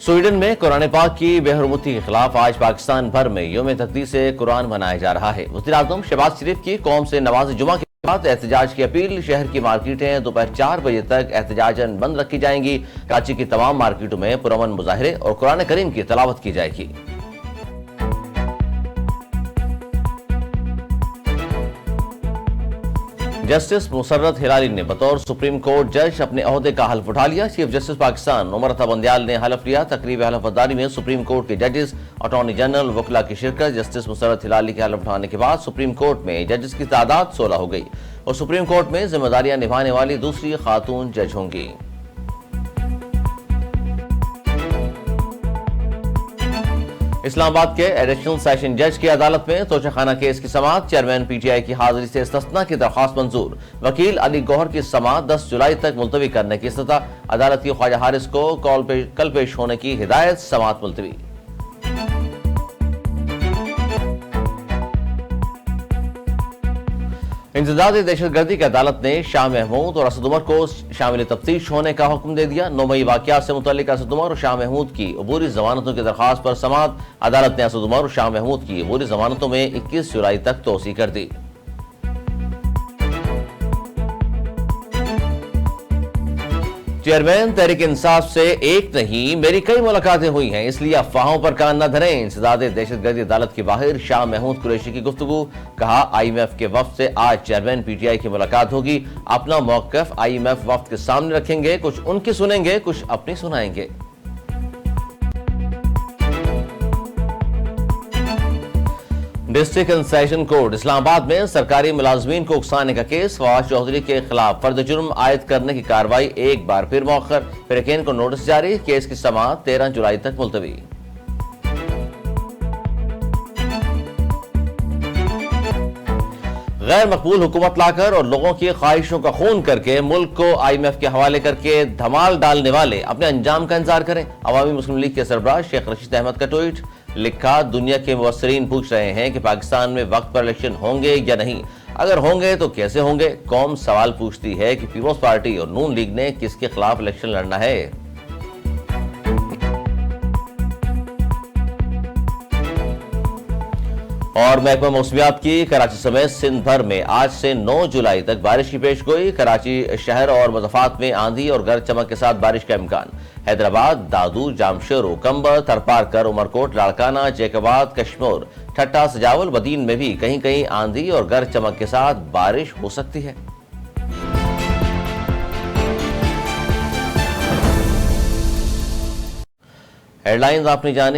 Sweden में कुरान पाक की बेहरमती के खिलाफ आज पाकिस्तान भर में यौम तकदीस कुरान मनाया जा रहा है। वज़ीर आज़म शहबाज शरीफ की कौम से नमाज जुमा के बाद एहतजाज की अपील। शहर की मार्केटें दोपहर 4 बजे तक एहतजाजन बंद रखी जाएंगी। कराची की तमाम मार्केटों में पुरअमन मुजाहिरे और कुरान करीम की तलावत की जाएगी। जस्टिस मुसर्रत हिलाली ने बतौर सुप्रीम कोर्ट जज अपने ओहदे का हल्फ उठा लिया। चीफ जस्टिस पाकिस्तान उमर अता बंदयाल ने हल्फ लिया। तकरीब हल्फबरदारी में सुप्रीम कोर्ट के जजेस, अटॉर्नी जनरल, वकला की शिरकत। जस्टिस मुसर्रत हिलाली के हल्फ उठाने के बाद सुप्रीम कोर्ट में जजेस की तादाद 16 हो गई और सुप्रीम कोर्ट में जिम्मेदारियां निभाने वाली दूसरी खातून जज होंगी। इस्लामाबाद के एडिशनल सेशन जज की अदालत में तोशाखाना केस की समाअत। चेयरमैन पीटीआई की हाजिरी से इस्तिस्ना की दरख्वास्त मंजूर। वकील अली गौहर की समाअत 10 जुलाई तक मुलतवी करने की इस्तता। अदालत की ख्वाजा हारिस को कल पेश होने की हिदायत। समाअत मुलतवी। इंसदाद दहशतगर्दी की अदालत ने शाह महमूद और असद उमर को शामिल तफ्तीश होने का हुक्म दे दिया। 9 मई वाकयात से मुतल्लिक असद उमर और शाह महमूद की अबूरी जमानतों की दरख्वास्त पर समाअत। अदालत ने असद उमर और शाह महमूद की अबूरी जमानतों में 21 जुलाई तक तोसी कर दी। चेयरमैन तहरीक इंसाफ से एक नहीं मेरी कई मुलाकातें हुई हैं, इसलिए अफवाहों पर कान न धरें। इंसदाद दहशतगर्दी अदालत के बाहर शाह महमूद कुरैशी की गुफ्तगू। कहा IMF के वफ्द से आज चेयरमैन PTI की मुलाकात होगी। अपना मौक़िफ़ IMF वफ्द के सामने रखेंगे। कुछ उनकी सुनेंगे, कुछ अपनी सुनाएंगे। District and session court Islamabad में सरकारी मुलाजमीन को उकसाने का केस। फवाद चौधरी के खिलाफ फर्द जुर्म आयद करने की कार्रवाई एक बार फिर मौखर। फिरकैन को नोटिस जारी। केस की समाअत 13 जुलाई तक मुलतवी। गैर मकबूल हुकूमत लाकर और लोगों की ख्वाहिशों का खून करके मुल्क को IMF के हवाले करके धमाल डालने वाले अपने अंजाम का इंतजार करें। अवामी मुस्लिम लीग के सरबराह शेख रशीद अहमद का ट्वीट। लिखा, दुनिया के मुबस्सिरीन पूछ रहे हैं कि पाकिस्तान में वक्त पर इलेक्शन होंगे या नहीं। अगर होंगे तो कैसे होंगे। कौम सवाल पूछती है कि पीपल्स पार्टी और नून लीग ने किसके खिलाफ इलेक्शन लड़ना है। और महकमा मौसमियात की कराची समेत सिंध भर में आज से 9 जुलाई तक बारिश की पेशगोई। कराची शहर और मज़ाफ़ात में आंधी और गरज चमक के साथ बारिश का इम्कान। हैदराबाद, दादू, जामशेरो, कंबर, थरपारकर, उमरकोट, लाड़काना, जैकबाद, कश्मीर, ठट्टा, सजावल, बदीन में भी कहीं कहीं आंधी और गरज चमक के साथ बारिश हो सकती है। हेडलाइंस आपने जानी।